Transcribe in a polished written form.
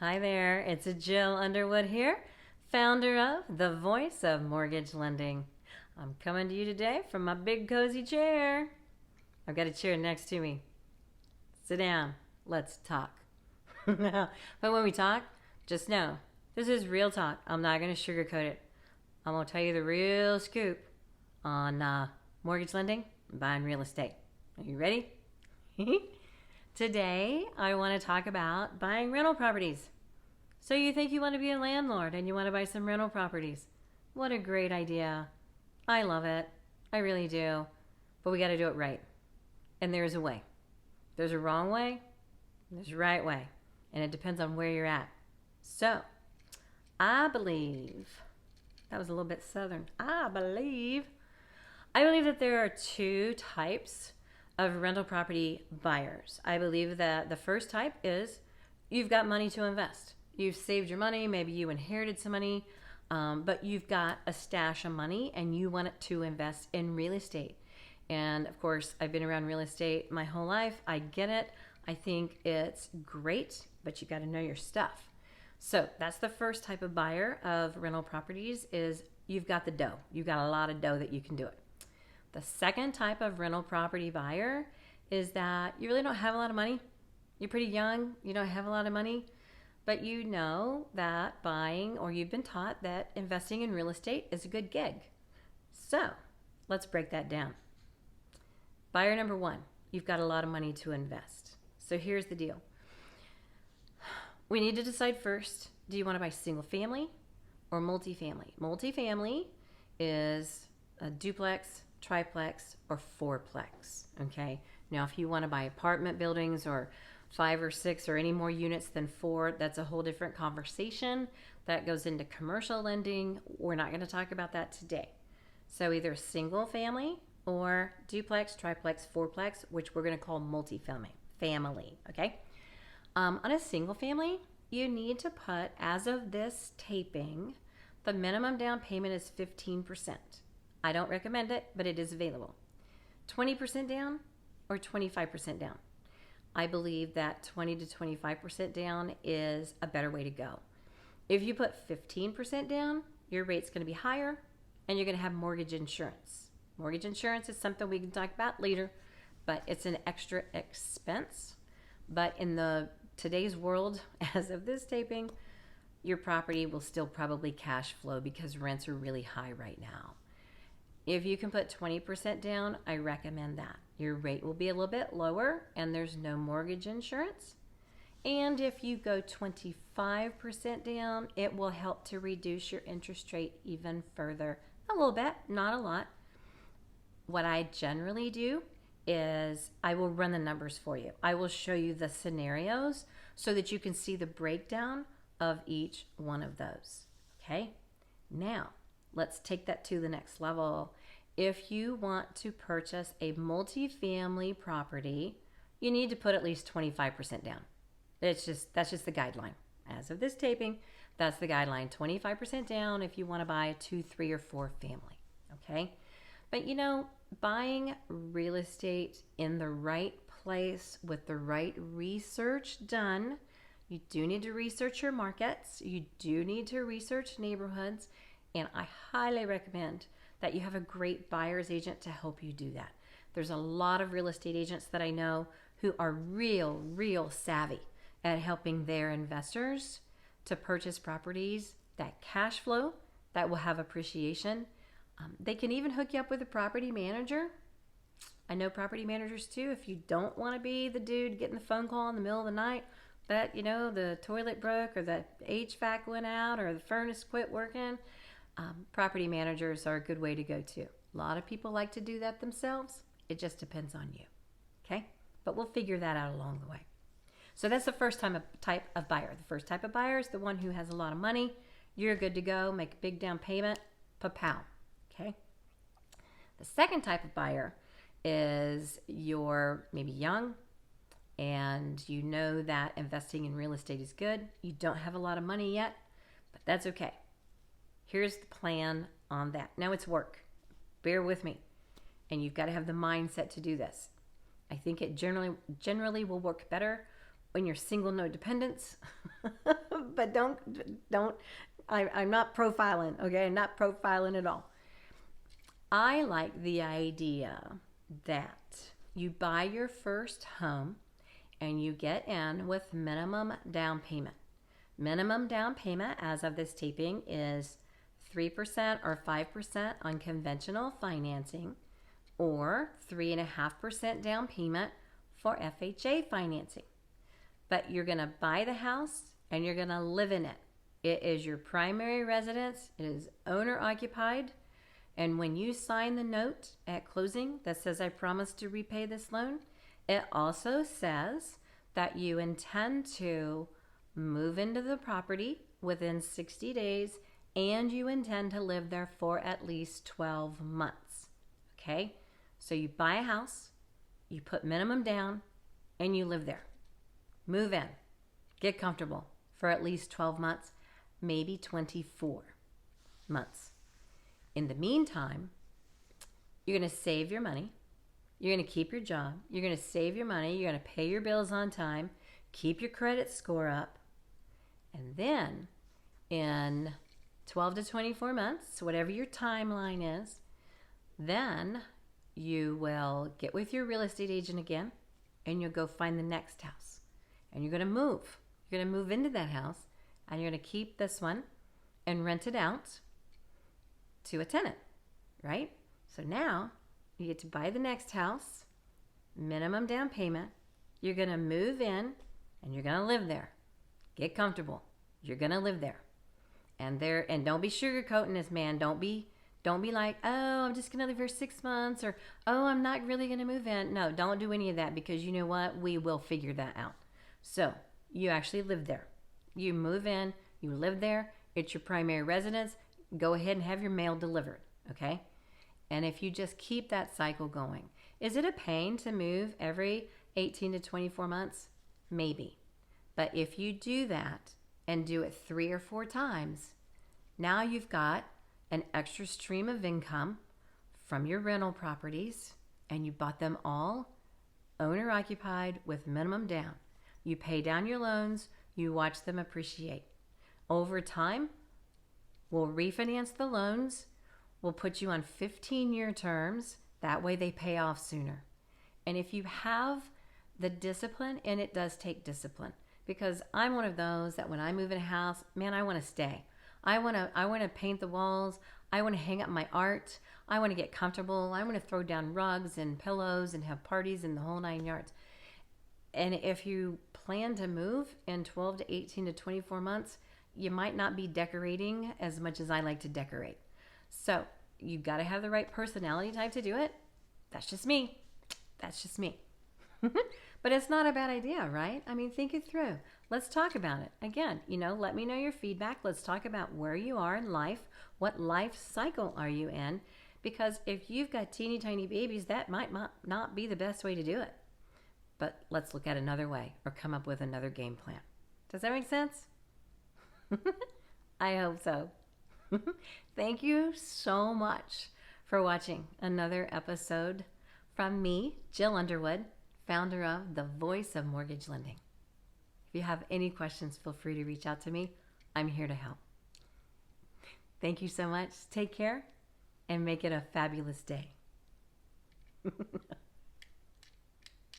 Hi there, it's Jill Underwood here, founder of The Voice of Mortgage Lending. I'm coming to you today from my big cozy chair. I've got a chair next to me. Sit down, let's talk. But when we talk, just know this is real talk. I'm not going to sugarcoat it. I'm going to tell you the real scoop on mortgage lending and buying real estate. Are you ready? Today, I want to talk about buying rental properties. So you think you want to be a landlord and you want to buy some rental properties. What a great idea. I love it. I really do. But we got to do it right. And there's a way. There's a wrong way, and there's a right way. And it depends on where you're at. So, I believe, that was a little bit southern. I believe that there are two types of rental property buyers. I believe that the first type is you've got money to invest. You've saved your money, maybe you inherited some money, but you've got a stash of money and you want it to invest in real estate. And of course, I've been around real estate my whole life. I get it. I think it's great, but you got to know your stuff. So that's the first type of buyer of rental properties is you've got the dough. You've got a lot of dough that you can do it. The second type of rental property buyer is that you really don't have a lot of money. You're pretty young. You don't have a lot of money, but you know that buying, or you've been taught that investing in real estate is a good gig. So let's break that down. Buyer number one, you've got a lot of money to invest. So here's the deal. We need to decide first, do you want to buy single family or multifamily? Multifamily is a duplex, triplex, or fourplex, okay? Now, if you want to buy apartment buildings or 5 or 6 or any more units than 4, that's a whole different conversation. That goes into commercial lending. We're not going to talk about that today. So either single family or duplex, triplex, fourplex, which we're going to call multifamily, okay? On a single family, you need to put, as of this taping, the minimum down payment is 15%. I don't recommend it, but it is available. 20% down or 25% down. I believe that 20 to 25% down is a better way to go. If you put 15% down, your rate's going to be higher and you're going to have mortgage insurance. Mortgage insurance is something we can talk about later, but it's an extra expense. But in today's world, as of this taping, your property will still probably cash flow because rents are really high right now. If you can put 20% down, I recommend that. Your rate will be a little bit lower and there's no mortgage insurance. And if you go 25% down, it will help to reduce your interest rate even further. A little bit, not a lot. What I generally do is I will run the numbers for you. I will show you the scenarios so that you can see the breakdown of each one of those. Okay? Now, let's take that to the next level. If you want to purchase a multifamily property, you need to put at least 25% down. That's just the guideline. As of this taping, that's the guideline. 25% down if you want to buy a 2, 3, or 4 family. Okay? But buying real estate in the right place with the right research done, you do need to research your markets. You do need to research neighborhoods. And I highly recommend that you have a great buyer's agent to help you do that. There's a lot of real estate agents that I know who are real savvy at helping their investors to purchase properties that cash flow, that will have appreciation. They can even hook you up with a property manager. I know property managers too. If you don't want to be the dude getting the phone call in the middle of the night that, the toilet broke or the HVAC went out or the furnace quit working, property managers are a good way to go too. A lot of people like to do that themselves. It just depends on you. Okay? But we'll figure that out along the way. So that's the first type of buyer. The first type of buyer is the one who has a lot of money. You're good to go. Make a big down payment. Pa-pow. Okay? The second type of buyer is you're maybe young and you know that investing in real estate is good. You don't have a lot of money yet, but that's okay. Here's the plan on that. Now it's work. Bear with me. And you've got to have the mindset to do this. I think it generally will work better when you're single, no dependents. but don't. I'm not profiling, okay? I'm not profiling at all. I like the idea that you buy your first home and you get in with minimum down payment. Minimum down payment as of this taping is 3% or 5% on conventional financing, or 3.5% down payment for FHA financing. But you're going to buy the house and you're going to live in it. It is your primary residence. It is owner occupied. And when you sign the note at closing that says, I promise to repay this loan, it also says that you intend to move into the property within 60 days and you intend to live there for at least 12 months. Okay? So you buy a house, you put minimum down, and you live there. Move in. Get comfortable for at least 12 months, maybe 24 months. In the meantime, you're going to save your money. You're going to keep your job. You're going to save your money. You're going to pay your bills on time. Keep your credit score up. And then in 12 to 24 months, whatever your timeline is, then you will get with your real estate agent again and you'll go find the next house. And you're going to move. You're going to move into that house and you're going to keep this one and rent it out to a tenant, right? So now you get to buy the next house, minimum down payment. You're going to move in and you're going to live there. Get comfortable. You're going to live there. And don't be sugarcoating this, man. Don't be like, oh, I'm just going to live here 6 months, or, oh, I'm not really going to move in. No, don't do any of that, because you know what? We will figure that out. So you actually live there. You move in, you live there. It's your primary residence. Go ahead and have your mail delivered, okay? And if you just keep that cycle going, is it a pain to move every 18 to 24 months? Maybe. But if you do that and do it 3 or 4 times, now you've got an extra stream of income from your rental properties, and you bought them all owner occupied with minimum down. You pay down your loans, you watch them appreciate. Over time, we'll refinance the loans, we'll put you on 15-year terms, that way they pay off sooner. And if you have the discipline, and it does take discipline, because I'm one of those that when I move in a house, man, I want to stay. I want to paint the walls. I want to hang up my art. I want to get comfortable. I want to throw down rugs and pillows and have parties in the whole 9 yards. And if you plan to move in 12 to 18 to 24 months, you might not be decorating as much as I like to decorate. So you've got to have the right personality type to do it. That's just me. That's just me. But it's not a bad idea, right? I mean, think it through. Let's talk about it. Again, let me know your feedback. Let's talk about where you are in life. What life cycle are you in? Because if you've got teeny tiny babies, that might not be the best way to do it. But let's look at another way or come up with another game plan. Does that make sense? I hope so. Thank you so much for watching another episode from me, Jill Underwood, founder of The Voice of Mortgage Lending. If you have any questions, feel free to reach out to me. I'm here to help. Thank you so much. Take care and make it a fabulous day.